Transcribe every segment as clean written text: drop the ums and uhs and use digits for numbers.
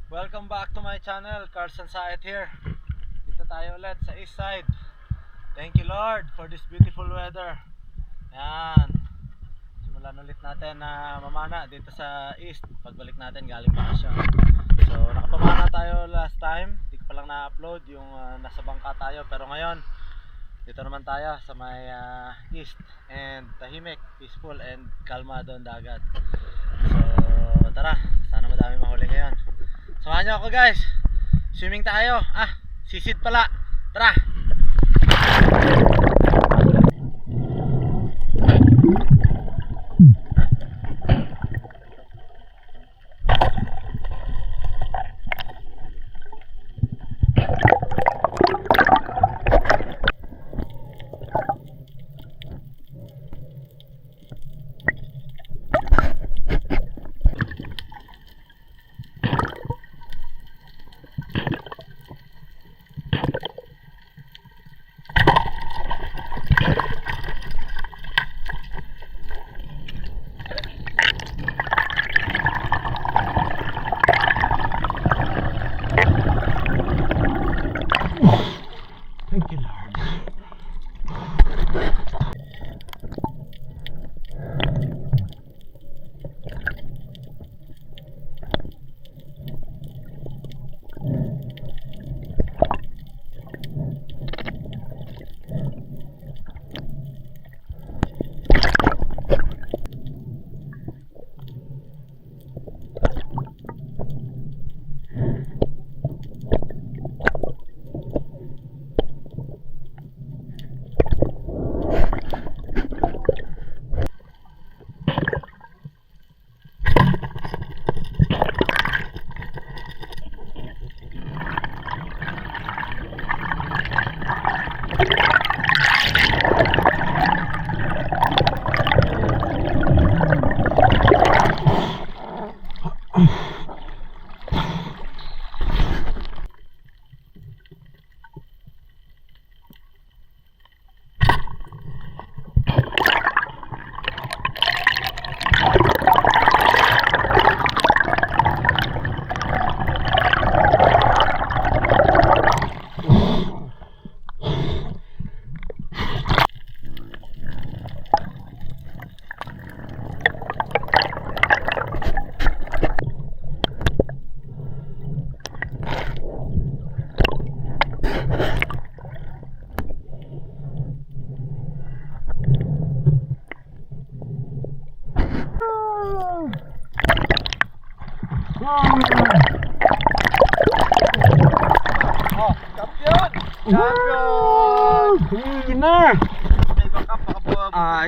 Welcome back to my channel, Carson Saet here. Dito tayo ulit sa east side. Thank you Lord for this beautiful weather. Yan. Simulan ulit natin na mamana dito sa east. Pagbalik natin galing bakasyon. So nakapamana tayo last time. Hindi ko pa lang na-upload yung nasa bangka tayo. Pero ngayon dito naman tayo sa may east. And tahimik, peaceful and kalmado ang dagat. So tara, sana madami mahuli ngayon. Samahan nyo ako guys. Swimming tayo. Sisid pala. Tara. Thank you, Lord. Champion! Champion! Winner! May backup, makabuha.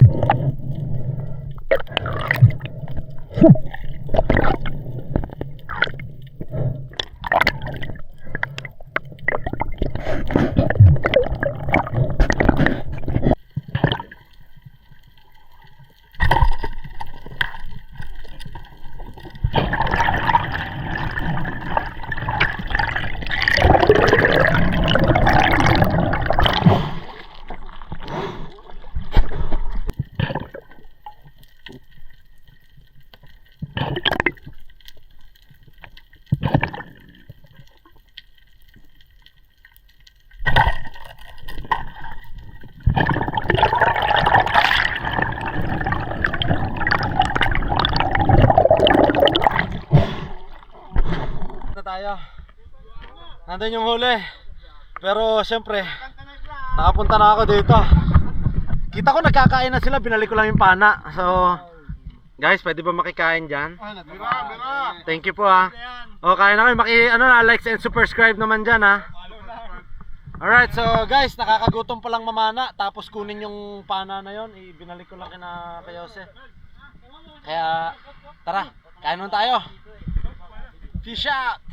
Tayo. Nandun yung huli. Pero siyempre nakapunta na ako dito. Kita ko nagkakain na sila, binalik ko lang yung pana. So guys, pwede ba makikain dyan? Thank you po ha. O kain na kayo, like and subscribe naman dyan ha. Alright, so guys, nakakagutom pa lang mamana. Tapos kunin yung pana na yon, ibinalik ko lang kina Jose. Kaya tara, kain nun tayo. Fish out!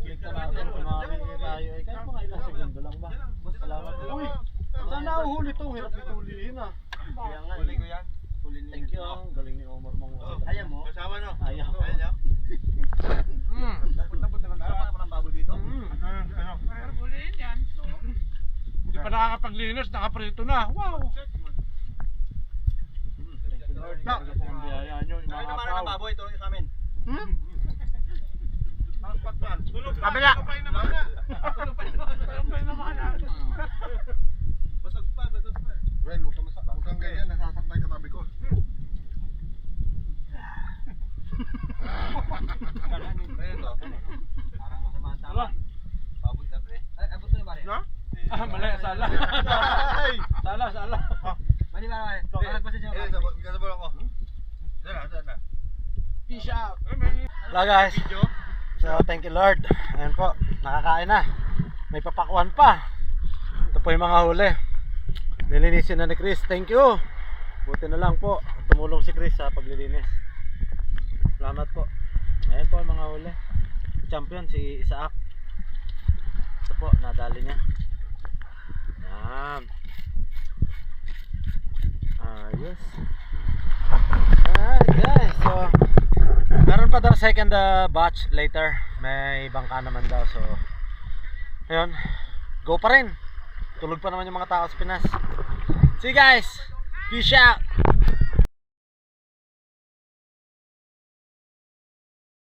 Click na natin kung makakita tayo. Kahit mga ilang segundo lang ba? Salamat. Uy! Saan nahuhuli ito? Hirap itulihin ah. Huli ko yan. Thank you. Ang galing ni Omar mong. Ayaw mo? Kasama no? Ayaw. Ayaw? Napot na lang tayo. Para parang baboy dito? Mahirap huliin yan. Hindi pa nakakapaglinis, nakaprito na. Wow! Lord, ang biyaya nyo, Ano naman ang baboy, tulong nyo sa amin. Parang masama ang Wala. Pabot na pre. Ay, abot na pare. No? Ah, mali. Sala. Sala. Mali ba pare? Bakit pa siya? Kasabol ako. Sana. Peace out. Hello guys. So thank you Lord. Ayan po, nakakain na. May papakwan pa. Ito po yung mga huli. Nilinisin na ni Chris. Thank you. Buti na lang po. Tumulong si Chris sa paglilinis. Salamat po. Ayan po yung mga huli. Champion si Isaac. Ito po, nadali niya. Yan. Ayos. Alright guys. So meron pa daw second batch later. May bangka naman daw. So ayun, go pa rin. Tulog pa naman yung mga tao sa Pinas. See you guys. Peace out.